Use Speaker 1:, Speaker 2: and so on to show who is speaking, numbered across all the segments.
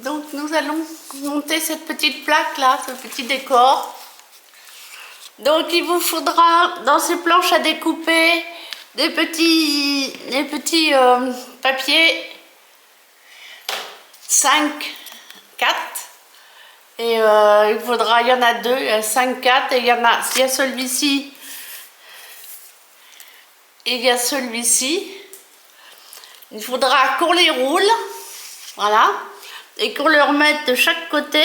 Speaker 1: Donc nous allons monter cette petite plaque là, ce petit décor. Donc il vous faudra dans ces planches à découper des petits papiers 5, 4. Et il y en a deux, il y a 5, 4 et il y a celui-ci et il y a celui-ci. Il faudra qu'on les roule, voilà, et qu'on leur mette de chaque côté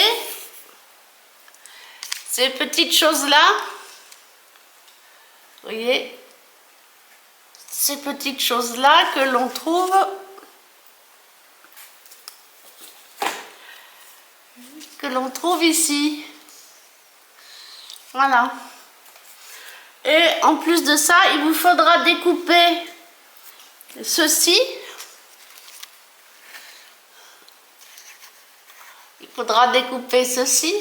Speaker 1: ces petites choses-là. Vous voyez, ces petites choses-là que l'on trouve ici. Voilà. Et en plus de ça, il vous faudra découper ceci. Il faudra découper ceci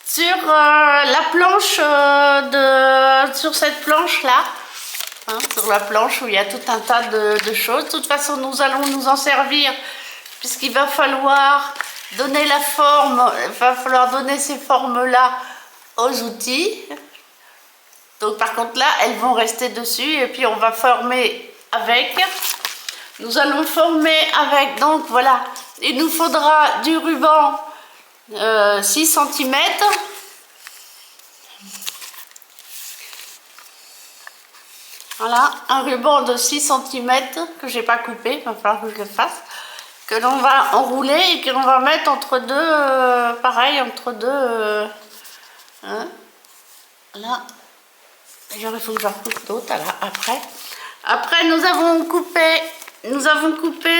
Speaker 1: sur la planche sur cette planche là, hein, sur la planche où il y a tout un tas de choses. De toute façon, nous allons nous en servir puisqu'il va falloir donner la forme, il va falloir donner ces formes là aux outils. Donc par contre là, elles vont rester dessus et puis on va former avec. Nous allons former avec, donc voilà, il nous faudra du ruban 6 cm. Voilà, un ruban de 6 cm que j'ai pas coupé, il va falloir que je le fasse, que l'on va enrouler et que l'on va mettre entre deux, pareil, entre deux, hein, là. D'ailleurs, il faut que j'en coupe d'autres après. Après, nous avons coupé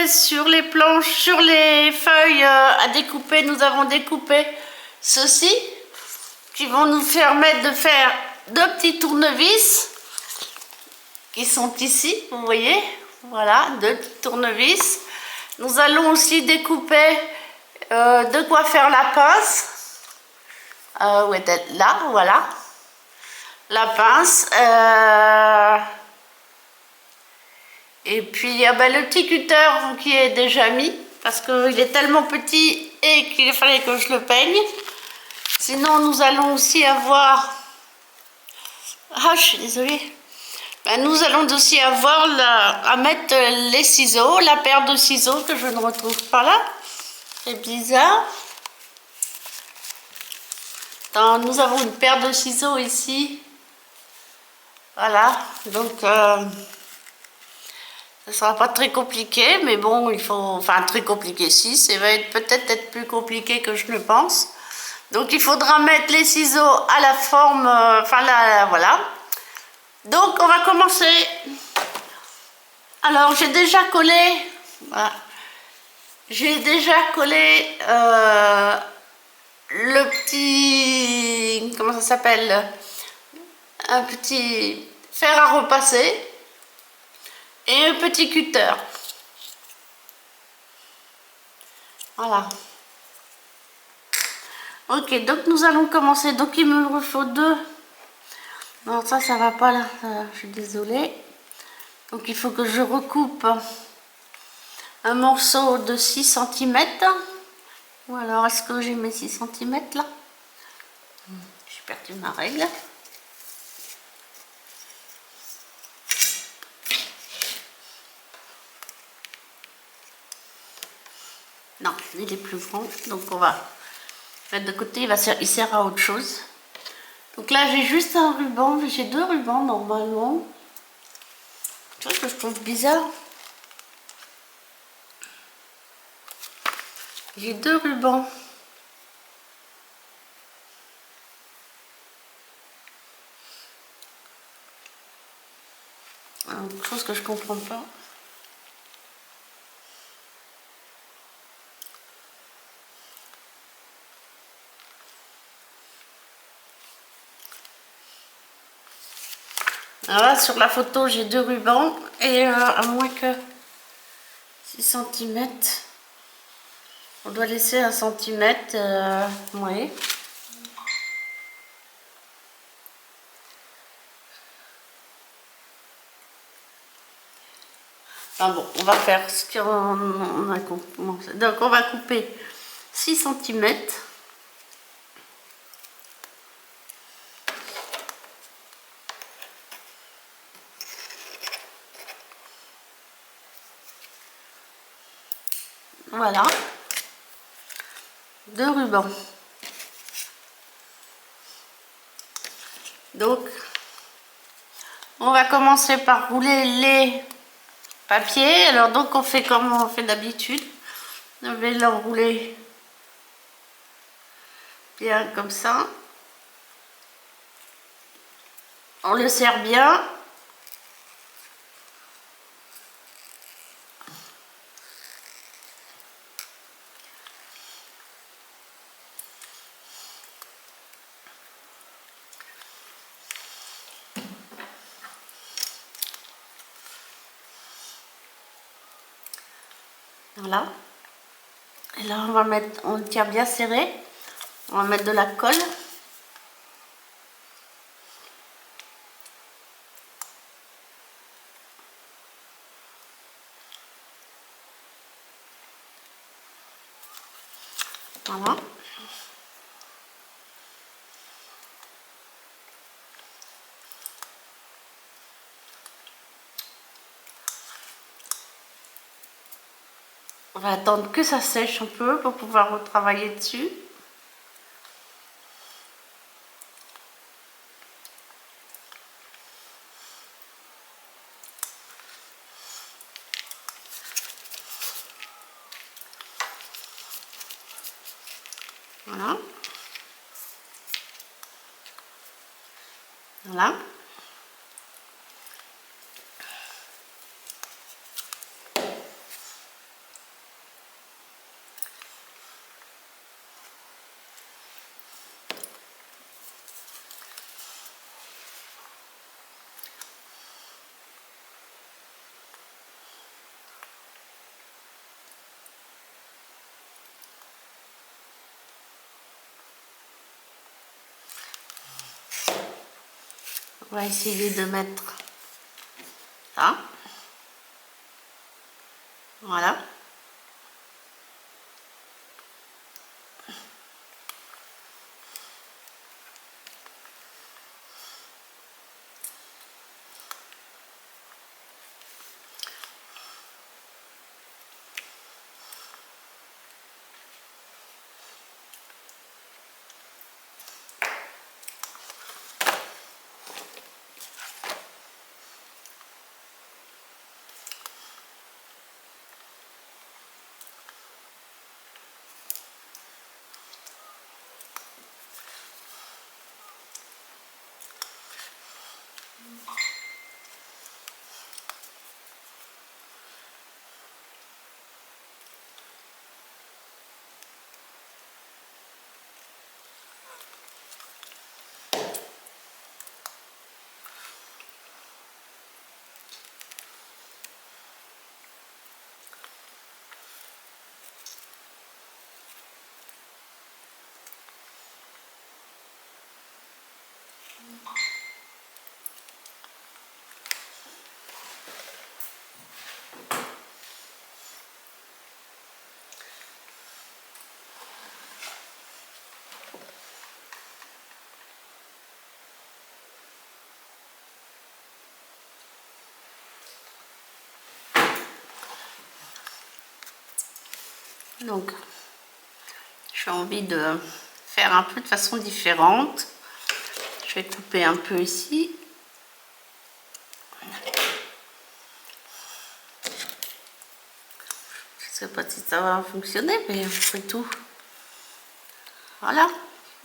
Speaker 1: sur les planches, sur les feuilles à découper, nous avons découpé ceci, qui vont nous permettre de faire deux petits tournevis, qui sont ici, vous voyez, voilà, deux petits tournevis. Nous allons aussi découper de quoi faire la pince, où est-elle? Là, voilà, la pince, et puis le petit cutter qui est déjà mis, parce qu'il est tellement petit et qu'il fallait que je le peigne. Sinon, nous allons aussi avoir... Ah, je suis désolée. Nous allons aussi avoir à mettre les ciseaux, la paire de ciseaux que je ne retrouve pas là. C'est bizarre. Nous avons une paire de ciseaux ici. Voilà, donc ça ne sera pas très compliqué, mais bon, il faut... Enfin, très compliqué, si, ça va peut-être être plus compliqué que je ne pense. Donc il faudra mettre les ciseaux à la forme, enfin là, voilà. Donc on va commencer. Alors j'ai déjà collé, voilà. J'ai déjà collé le petit, comment ça s'appelle, un petit fer à repasser et un petit cutter. Voilà. Ok, donc nous allons commencer. Donc il me faut deux. Non, ça va pas là, je suis désolée. Donc il faut que je recoupe un morceau de 6 cm. Ou alors est-ce que j'ai mes 6 cm là? J'ai perdu ma règle. Non, il est plus grand, donc on va mettre de côté, il sert à autre chose. Donc là j'ai juste un ruban, j'ai deux rubans normalement. Tu vois ce que je trouve bizarre? J'ai deux rubans. Une chose que je comprends pas. Alors là, sur la photo, j'ai deux rubans et à moins que 6 cm, on doit laisser 1 cm, oui. Enfin bon, on va faire ce qu'on a commencé. Donc on va couper 6 cm. Voilà. 2 rubans. Donc, on va commencer par rouler les papiers. Alors donc on fait comme on fait d'habitude. Je vais l'enrouler bien comme ça. On le serre bien. Voilà. Et là on va mettre, on le tient bien serré. On va mettre de la colle. Voilà. On va attendre que ça sèche un peu pour pouvoir retravailler dessus. Voilà. Voilà. On va essayer de mettre ça. Voilà. Donc, j'ai envie de faire un peu de façon différente. Je vais couper un peu ici. Je sais pas si ça va fonctionner, mais après tout. Voilà.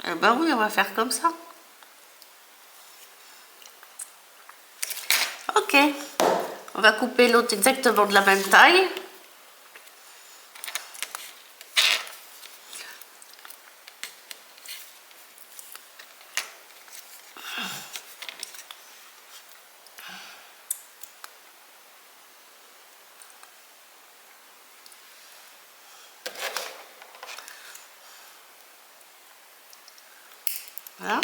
Speaker 1: Eh ben oui, on va faire comme ça. Ok. On va couper l'autre exactement de la même taille. Voilà.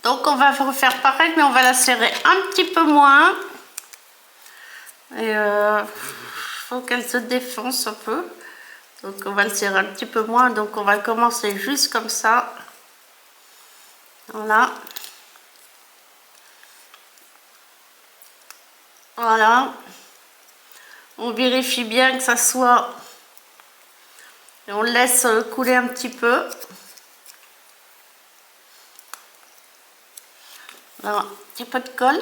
Speaker 1: Donc on va refaire pareil, mais on va la serrer un petit peu moins. Et faut qu'elle se défonce un peu. Donc on va le serrer un petit peu moins. Donc on va commencer juste comme ça. Voilà. Voilà. On vérifie bien que ça soit... Et on le laisse couler un petit peu. Voilà, un petit peu de colle.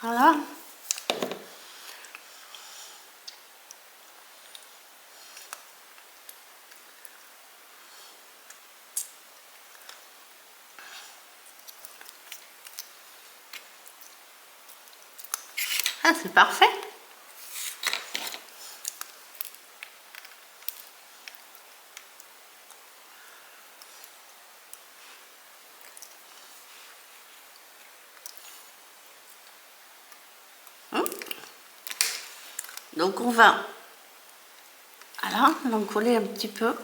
Speaker 1: Voilà. Ah, c'est parfait. Donc on va, voilà, l'encoller un petit peu.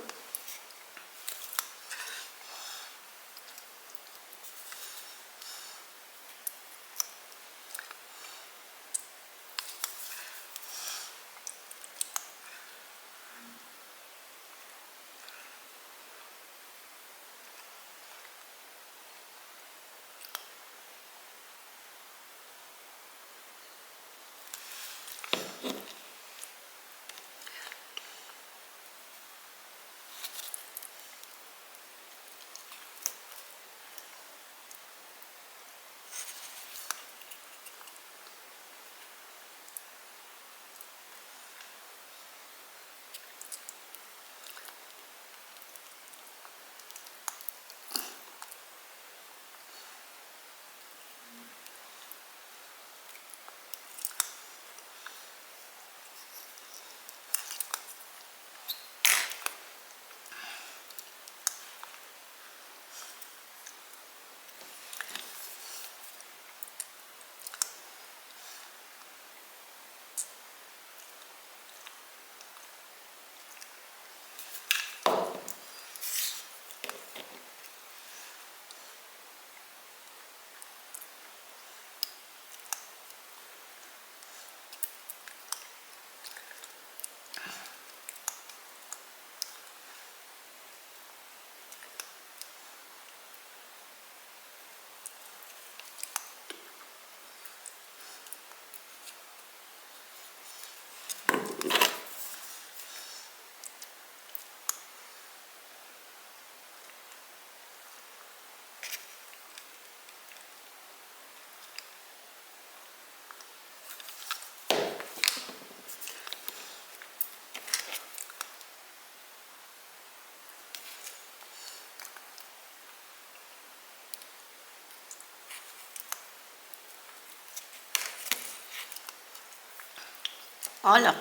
Speaker 1: Voilà.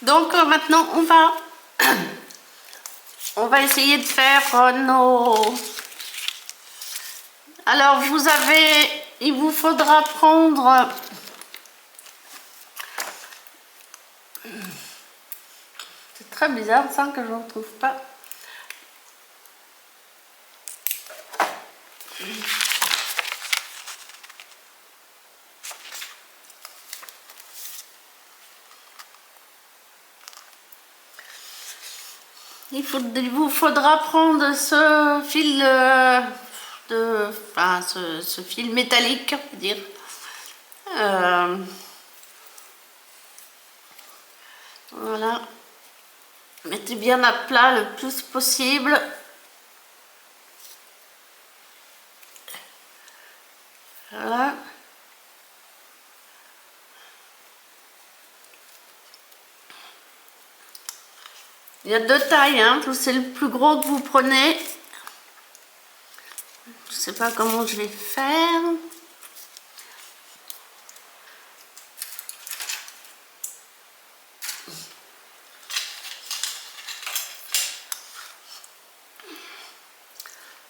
Speaker 1: Donc maintenant on va essayer de faire nos... Alors il vous faudra prendre... C'est très bizarre ça que je ne retrouve pas. Il vous faudra prendre ce fil ce fil métallique, on peut dire. Voilà. Mettez bien à plat le plus possible. Voilà. Il y a deux tailles, hein. C'est le plus gros que vous prenez. Je sais pas comment je vais faire.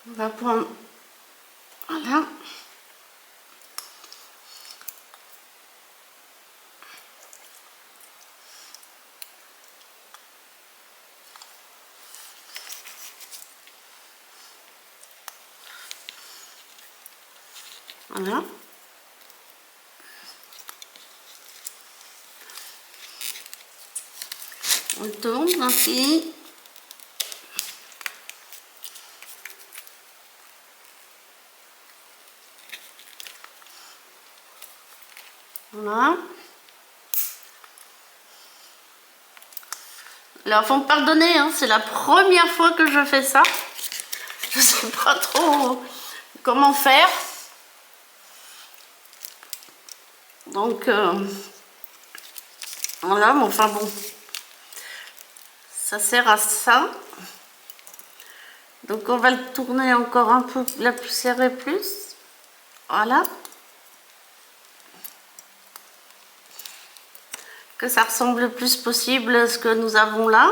Speaker 1: On va prendre... Voilà. Voilà. On tourne ainsi. Voilà. Alors, faut me pardonner, hein, c'est la première fois que je fais ça. Je sais pas trop comment faire. Donc, voilà, mais enfin bon. Ça sert à ça. Donc, on va le tourner encore un peu, la serrer plus. Voilà. Que ça ressemble le plus possible à ce que nous avons là.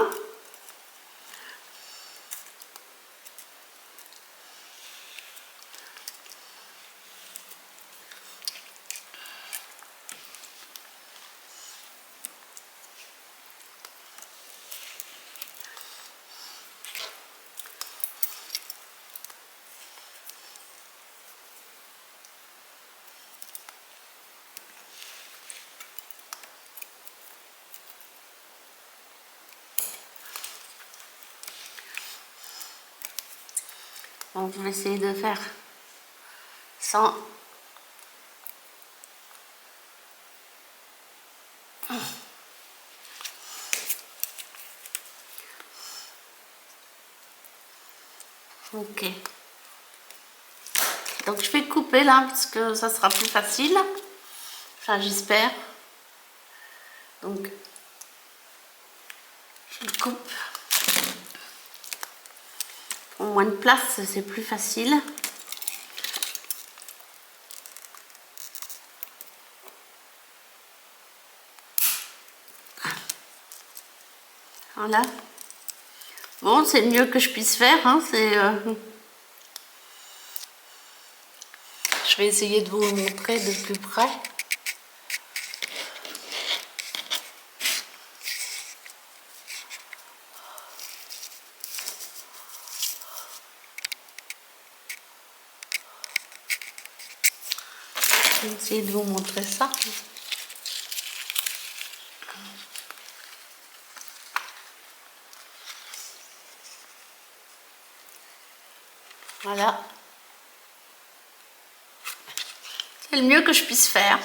Speaker 1: Donc, je vais essayer de faire sans. Ok. Donc, je vais couper là parce que ça sera plus facile. Enfin, j'espère. Donc, je le coupe. Pour moins de place, c'est plus facile. Voilà. Bon, c'est le mieux que je puisse faire. Hein, Je vais essayer de vous le montrer de plus près. Je vais essayer de vous montrer ça. Voilà. C'est le mieux que je puisse faire.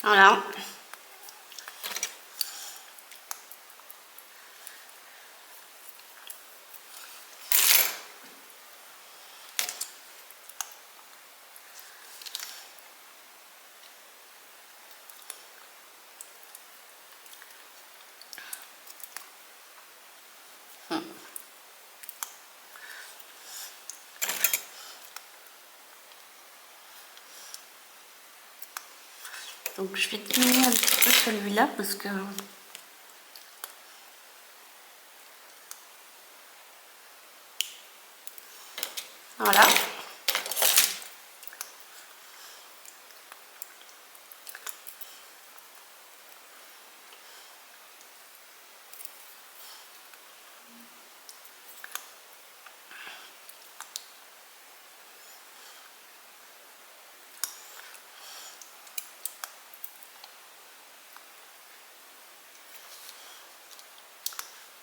Speaker 1: Voilà. Donc je vais diminuer un petit peu celui-là parce que voilà.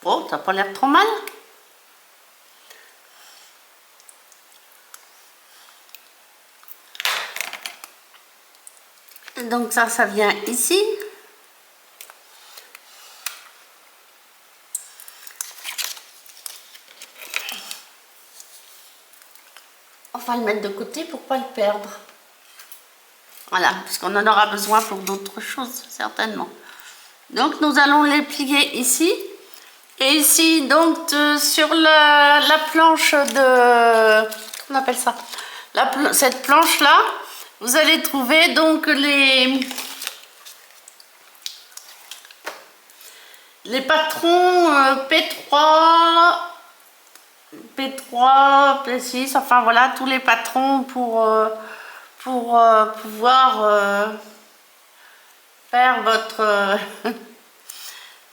Speaker 1: Bon, t'as pas l'air trop mal. Donc ça vient ici. On va le mettre de côté pour pas le perdre. Voilà, parce qu'on en aura besoin pour d'autres choses, certainement. Donc nous allons les plier ici. Et ici, donc, sur la planche de... Comment on appelle ça? Cette planche-là, vous allez trouver donc les patrons P3, P6, enfin voilà, tous les patrons pour pouvoir faire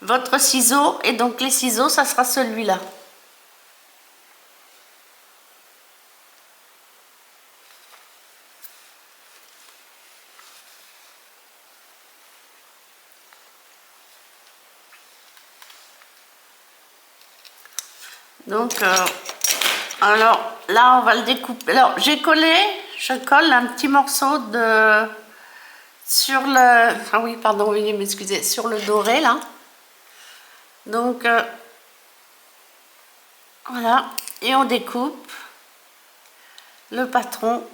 Speaker 1: votre ciseau. Et donc les ciseaux, ça sera celui-là. Donc, alors là, on va le découper. Alors, je colle un petit morceau de sur le. Ah oui, pardon, veuillez m'excuser, sur le doré là. Donc, voilà, et on découpe le patron.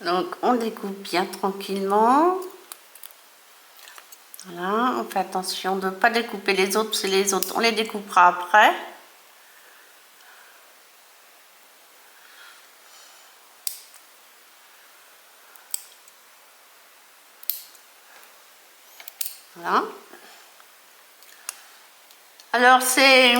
Speaker 1: Donc on découpe bien tranquillement. Voilà, on fait attention de ne pas découper les autres, parce que les autres, on les découpera après. Voilà. Alors c'est...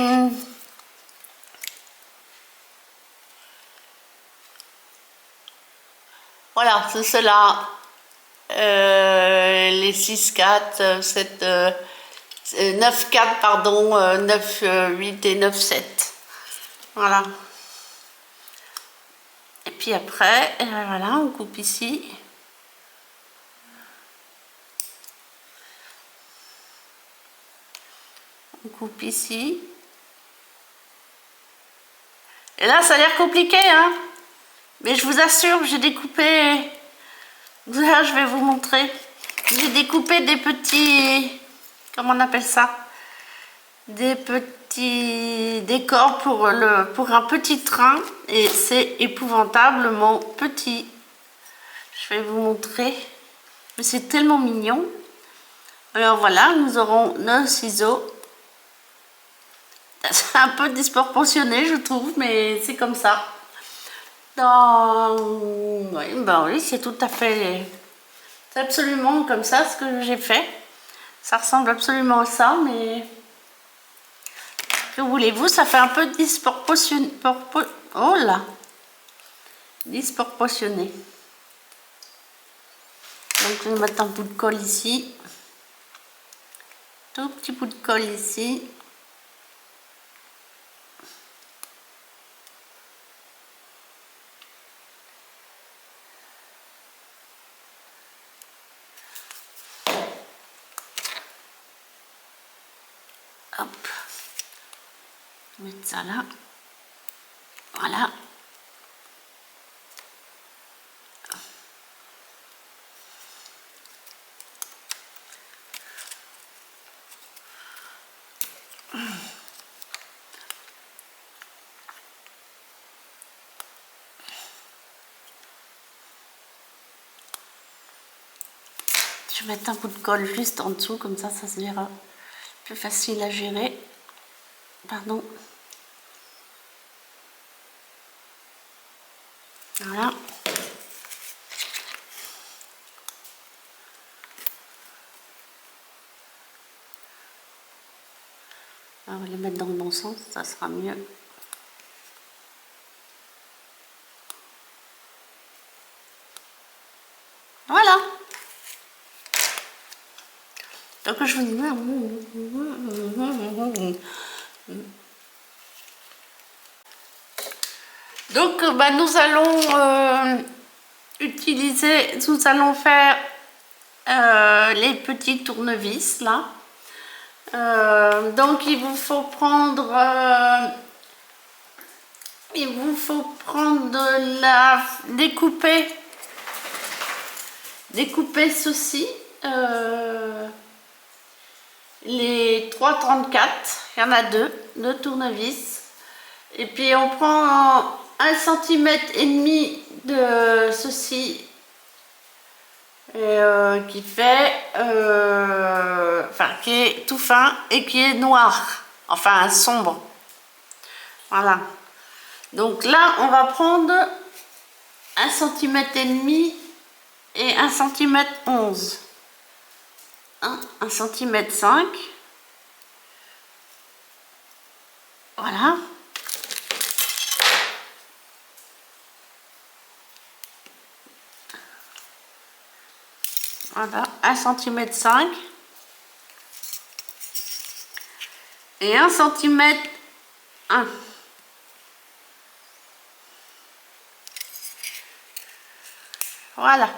Speaker 1: Voilà, c'est cela. Les 6-4, 7... 9-4, pardon, 9-8 et 9-7. Voilà. Et puis après, voilà, on coupe ici. On coupe ici. Et là, ça a l'air compliqué, hein. Mais je vous assure, j'ai découpé... Là, je vais vous montrer. J'ai découpé des petits... Comment on appelle ça? Des petits décors pour un petit train. Et c'est épouvantablement petit. Je vais vous montrer. Mais c'est tellement mignon. Alors voilà, nous aurons nos ciseaux. C'est un peu disproportionné, je trouve, mais c'est comme ça. Oui, ben oui, c'est tout à fait... C'est absolument comme ça ce que j'ai fait. Ça ressemble absolument à ça, mais... Que voulez-vous, ça fait un peu disproportionné. Oh là! Disproportionné. Donc je vais mettre un bout de colle ici. Tout petit bout de colle ici. Hop. Je vais mettre ça là. Voilà. Je vais mettre un bout de colle juste en dessous, comme ça se verra plus facile à gérer. Pardon. Voilà. On va les mettre dans le bon sens, ça sera mieux. Voilà. Donc je vous dis... Donc bah, nous allons nous allons faire les petits tournevis là. Donc il vous faut prendre découper ceci, les 3,34, il y en a deux tournevis, et puis on prend 1,5 cm de ceci, qui fait qui est tout fin et qui est noir, enfin sombre. Voilà, donc là on va prendre 1,5 cm et 1,11 cm. 1,5 cm. Voilà. Voilà, 1,5 cm et 1,1 cm. Voilà.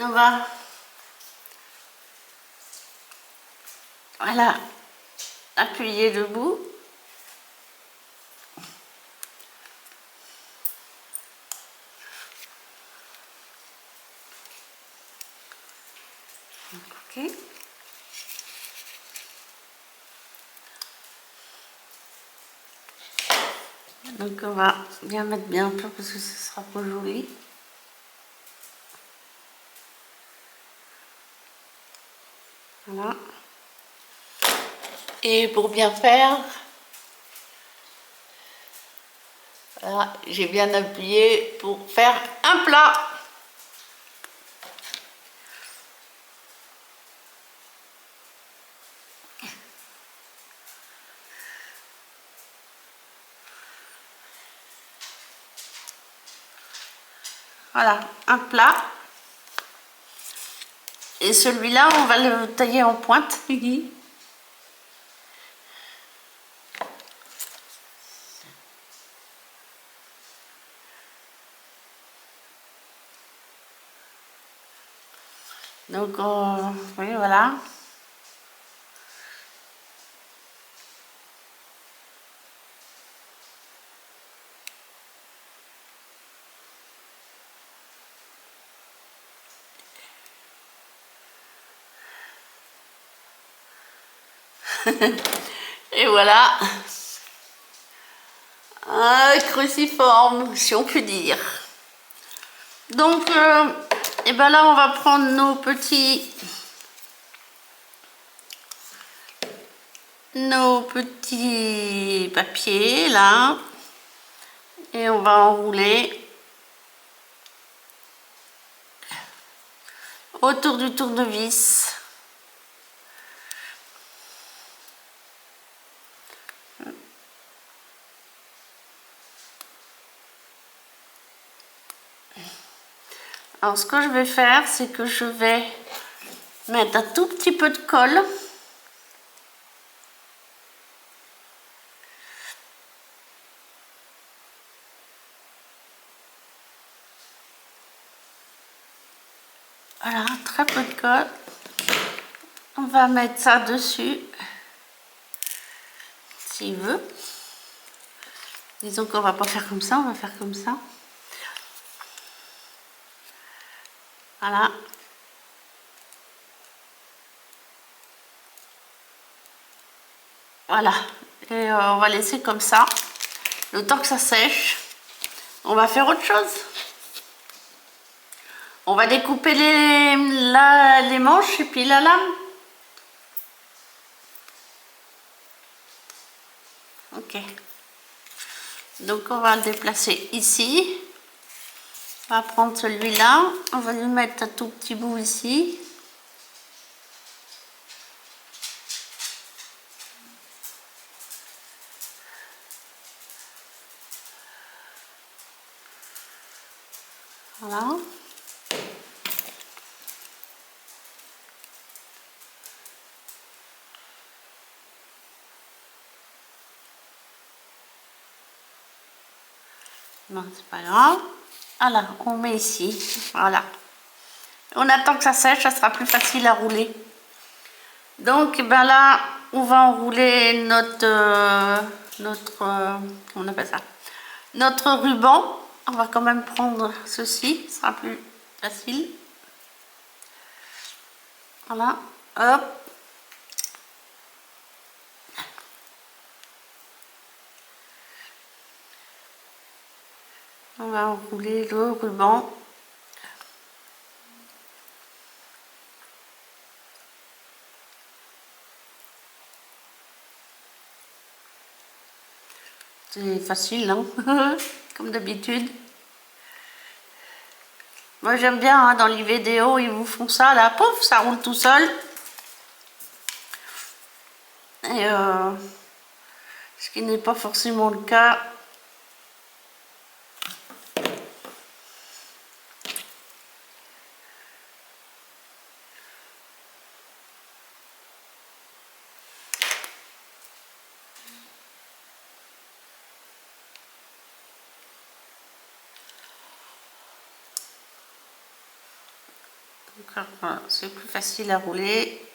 Speaker 1: On va, voilà, appuyer debout. Ok. Donc on va bien mettre bien un peu parce que ce sera pas joli. Voilà. Et pour bien faire, voilà, j'ai bien appuyé pour faire un plat. Voilà, un plat. Et celui-là, on va le tailler en pointe. Donc, oui, voilà. Et voilà. Un cruciforme, si on peut dire. Donc, et ben là, on va prendre nos petits papiers, là. Et on va enrouler autour du tournevis. Alors, ce que je vais faire, c'est que je vais mettre un tout petit peu de colle. Voilà, très peu de colle. On va mettre ça dessus, s'il veut. Disons qu'on va pas faire comme ça, on va faire comme ça. Voilà. Voilà. Et on va laisser comme ça. Le temps que ça sèche, on va faire autre chose. On va découper les manches et puis la lame. Ok. Donc on va le déplacer ici. On va prendre celui-là. On va lui mettre un tout petit bout ici. Voilà. Non, c'est pas grave. Voilà, on met ici. Voilà. On attend que ça sèche, ça sera plus facile à rouler. Donc, ben là, on va enrouler on appelle ça, notre ruban. On va quand même prendre ceci, ce sera plus facile. Voilà, hop. On va enrouler le ruban. C'est facile, hein. Comme d'habitude. Moi j'aime bien, hein, dans les vidéos, ils vous font ça, là, pouf, ça roule tout seul. mais ce qui n'est pas forcément le cas. Voilà, c'est plus facile à rouler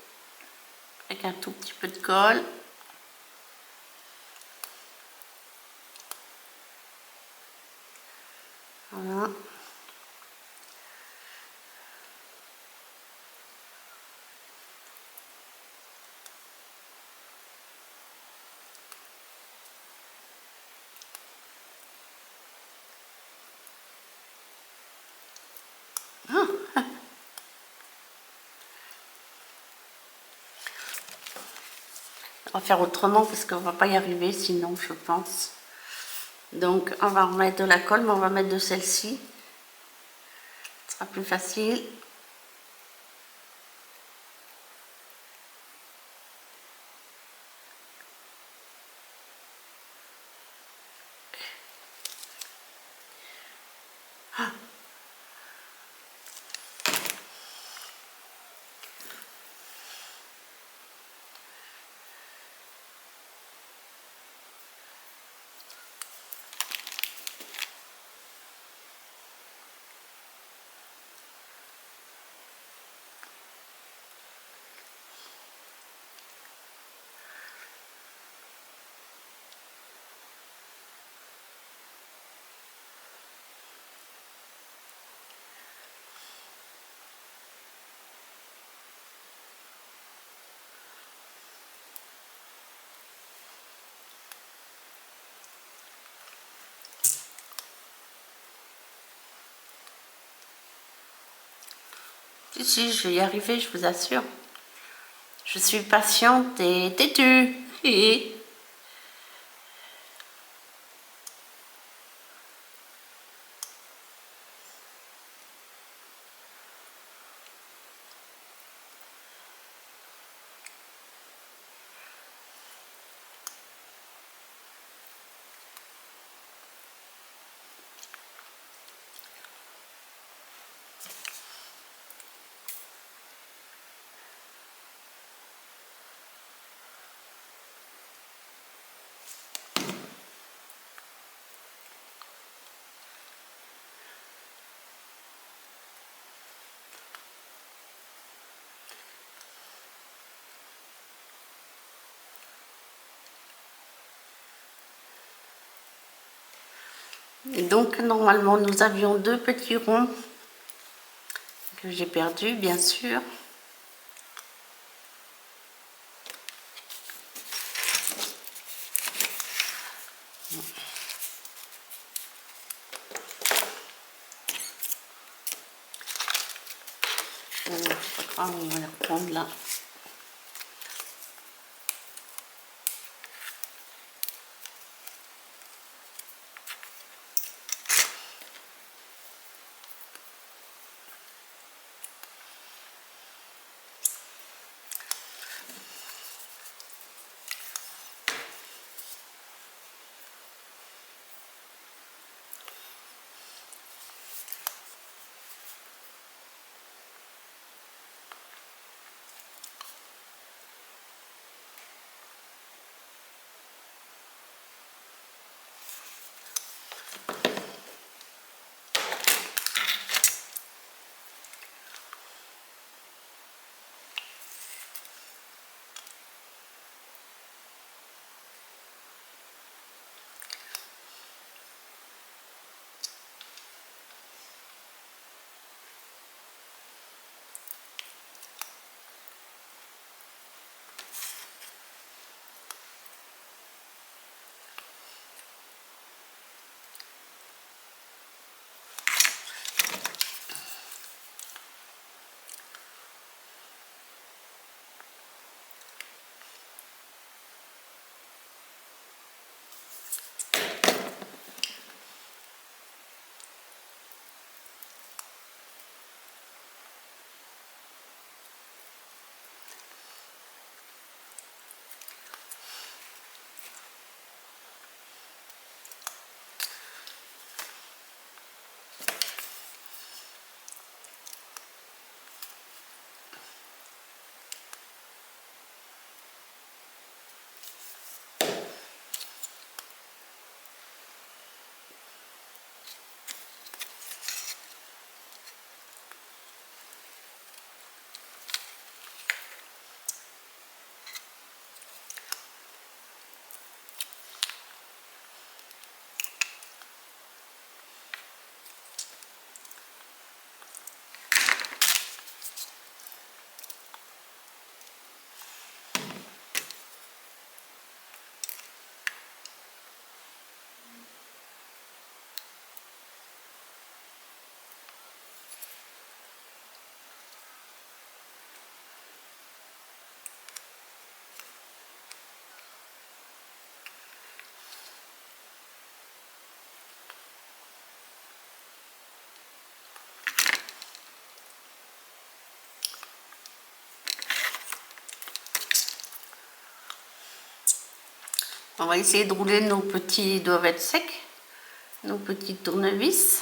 Speaker 1: avec un tout petit peu de colle. Voilà. On va faire autrement parce qu'on va pas y arriver sinon, je pense. Donc on va remettre de la colle, mais on va mettre de celle-ci. Ce sera plus facile. Si, je vais y arriver, je vous assure. Je suis patiente et têtue. Et donc normalement nous avions deux petits ronds que j'ai perdus bien sûr. C'est pas grave, on va les reprendre là. On va essayer de rouler nos petits, ils doivent être secs, nos petits tournevis.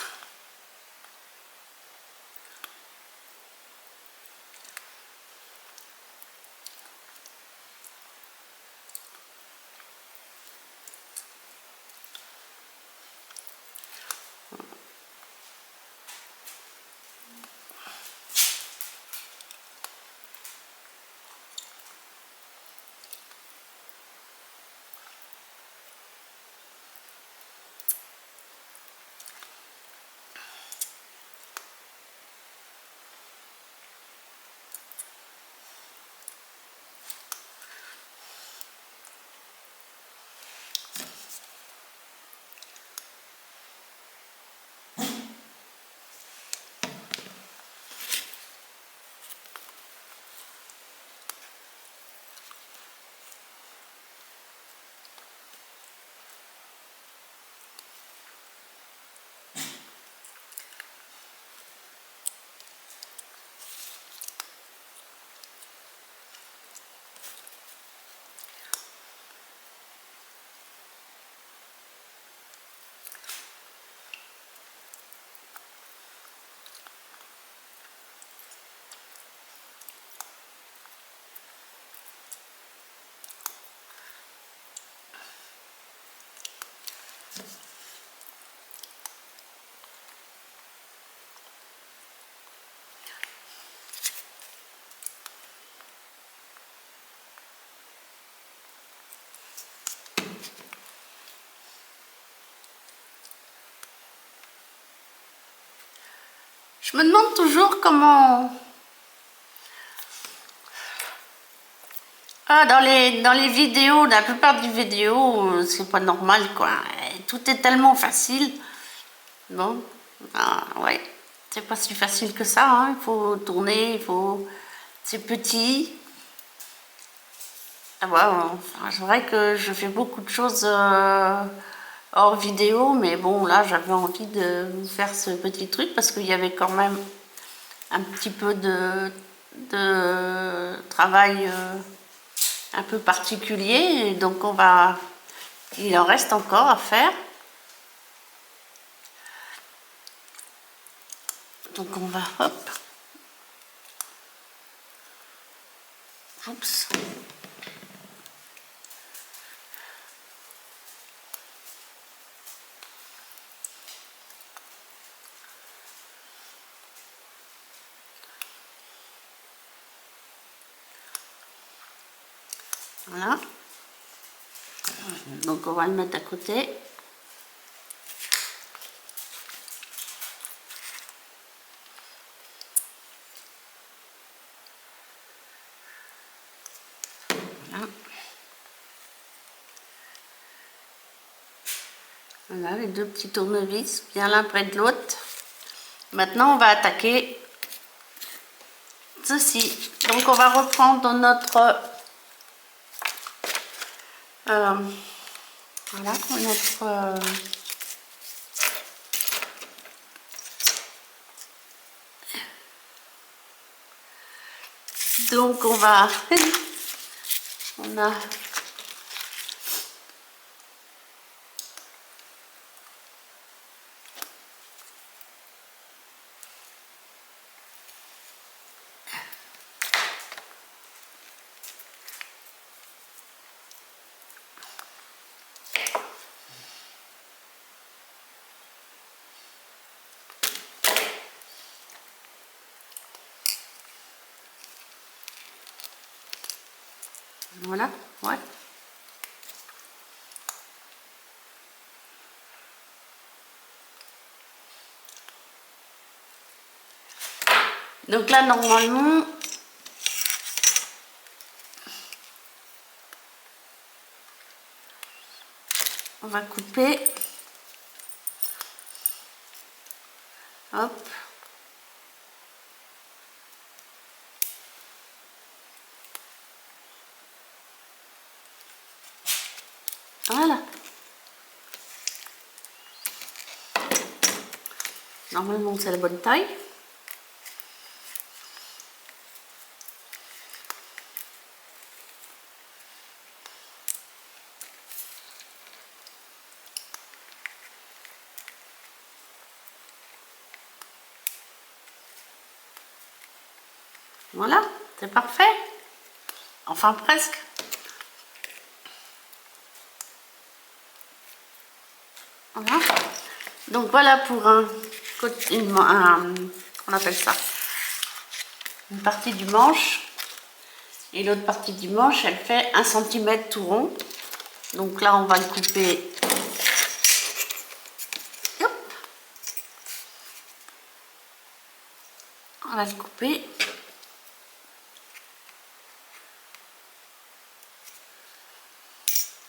Speaker 1: Je me demande toujours comment... Ah, dans les vidéos, la plupart des vidéos, c'est pas normal, quoi. Tout est tellement facile. Bon, ah, ouais, c'est pas si facile que ça, hein. Il faut tourner, il faut... C'est petit. Ah, ouais, enfin, c'est vrai que je fais beaucoup de choses hors vidéo, mais bon, là, j'avais envie de vous faire ce petit truc parce qu'il y avait quand même un petit peu de travail un peu particulier, et donc il en reste encore à faire. Donc on va, hop, oups, voilà, donc on va le mettre à côté. Voilà. Voilà les deux petits tournevis bien l'un près de l'autre. Maintenant on va attaquer ceci. Donc on va reprendre notre voilà, notre donc on va on a voilà, ouais. Donc là normalement on va couper, hop, voilà. Normalement c'est la bonne taille. Voilà, c'est parfait. Enfin presque. Voilà. Donc voilà pour on appelle ça une partie du manche. Et l'autre partie du manche, elle fait 1 cm tout rond. Donc là, on va le couper. Hop. On va le couper.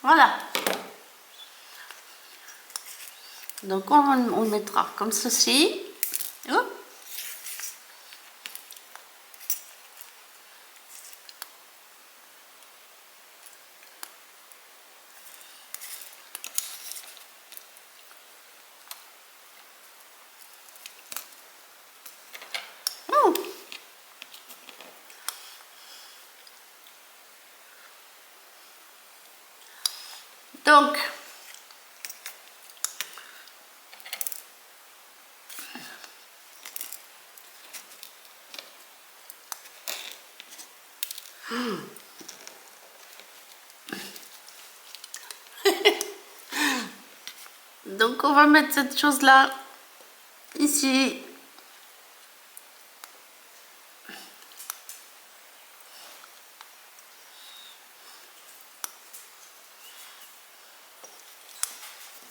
Speaker 1: Voilà. Donc on le mettra comme ceci. Hop. Donc, on va mettre cette chose là ici.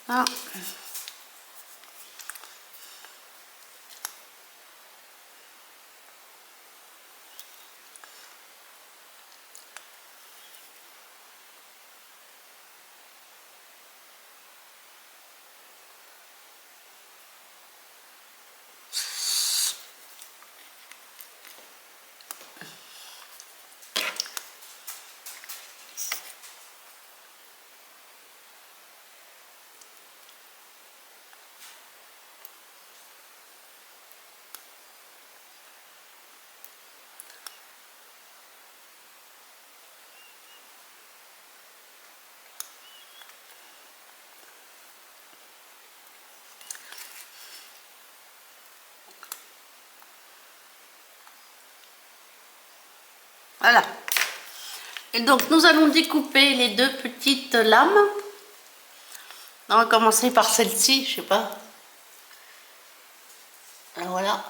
Speaker 1: Là. Voilà. Et donc nous allons découper les 2 petites lames. On va commencer par celle-ci, je sais pas. Et voilà.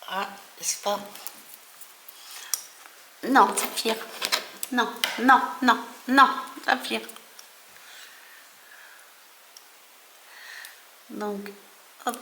Speaker 1: Ah, n'est-ce pas? Non, Saphir. Non, non, non, non, Saphir. Donc, hop.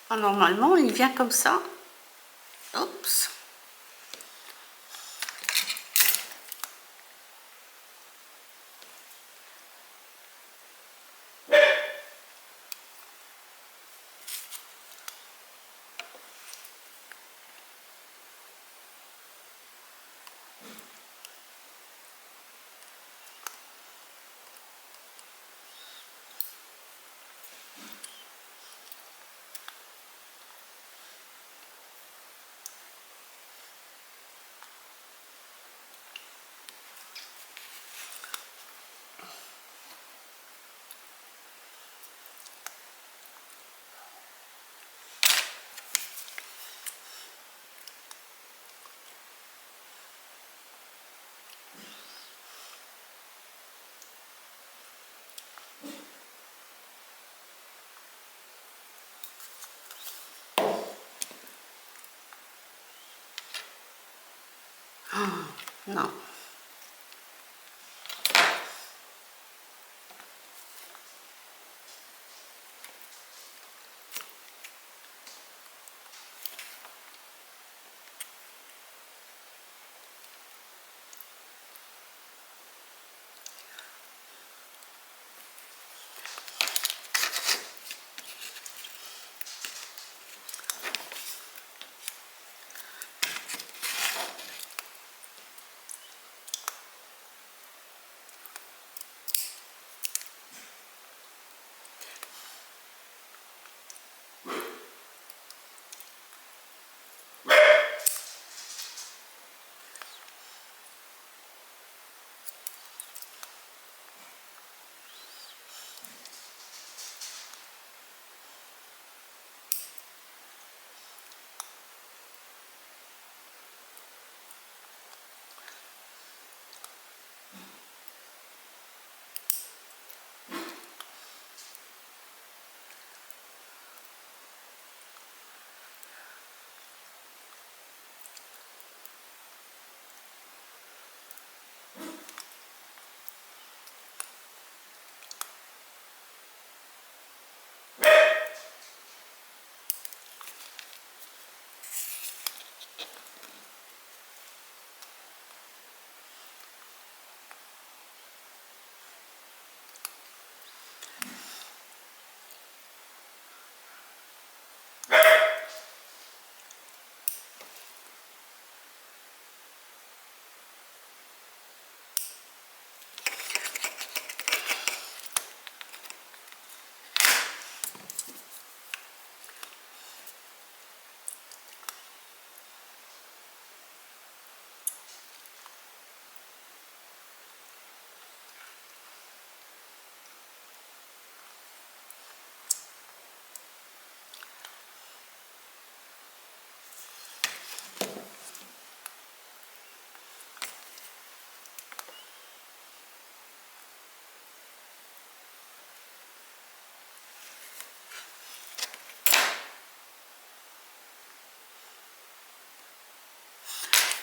Speaker 1: Ah, normalement, il vient comme ça. Oups. Non.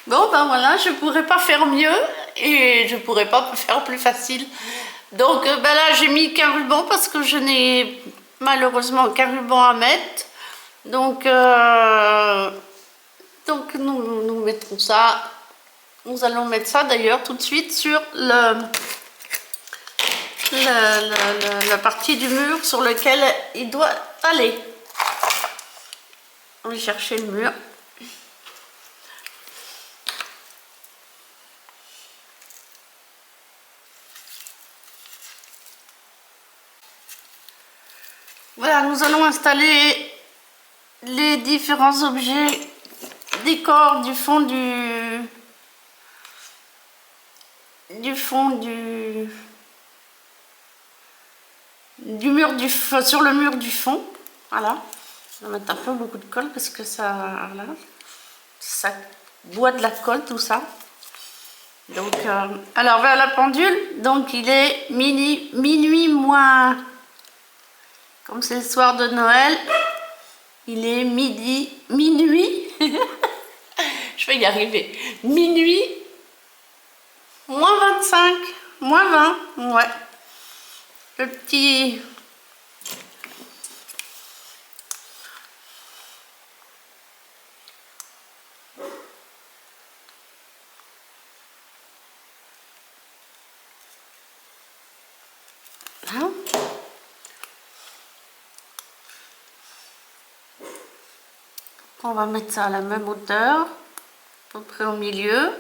Speaker 1: Bon, ben voilà, je pourrais pas faire mieux et je pourrais pas faire plus facile. Donc, ben là, j'ai mis qu'un ruban parce que je n'ai malheureusement qu'un ruban à mettre. Donc, nous mettrons ça. Nous allons mettre ça d'ailleurs tout de suite sur la partie du mur sur lequel il doit aller. On va chercher le mur. Voilà, nous allons installer les différents objets décor du fond du mur sur le mur du fond. Voilà, je vais mettre un peu beaucoup de colle parce que ça boit de la colle tout ça. Donc alors vers la pendule, donc il est minuit moins, comme c'est le soir de Noël, il est minuit je vais y arriver, minuit moins 25, moins 20, ouais. Le petit... Hein? On va mettre ça à la même hauteur, à peu près au milieu.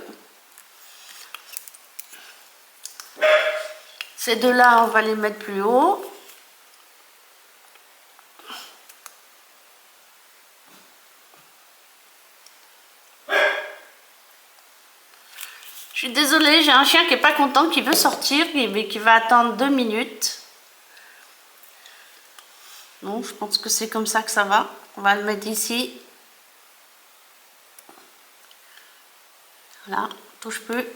Speaker 1: Ces deux-là, on va les mettre plus haut. Je suis désolée, j'ai un chien qui n'est pas content, qui veut sortir, mais qui va attendre 2 minutes. Non, je pense que c'est comme ça que ça va. On va le mettre ici. Voilà, touche plus.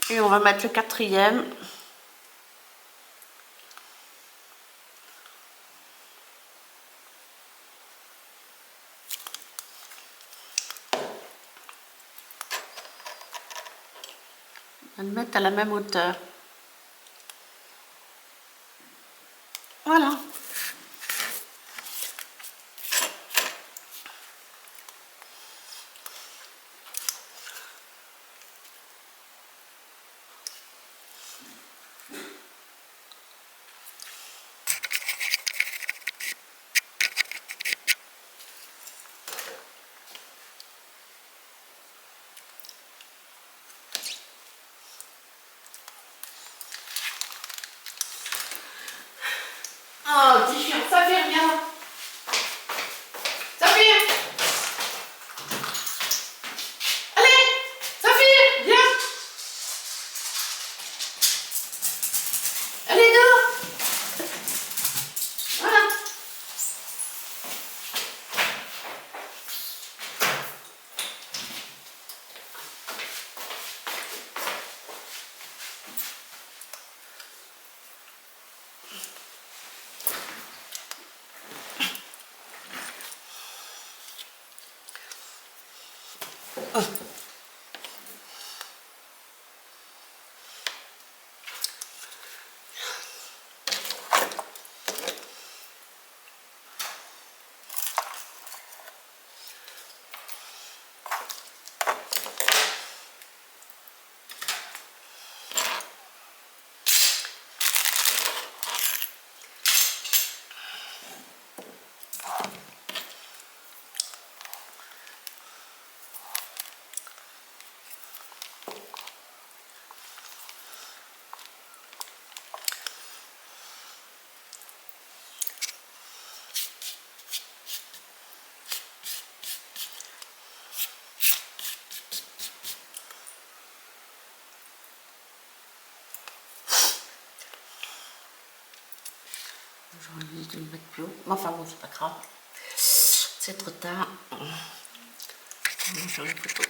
Speaker 1: Et on va mettre le 4e. On va le mettre à la même hauteur. Voilà. Oh, petit chien, Saphir, viens. Saphir. Allez, Saphir, viens. Allez, dehors. Voilà. J'aurais envie de le mettre plus haut. Mais enfin bon, c'est pas grave. C'est trop tard. On va faire une photo.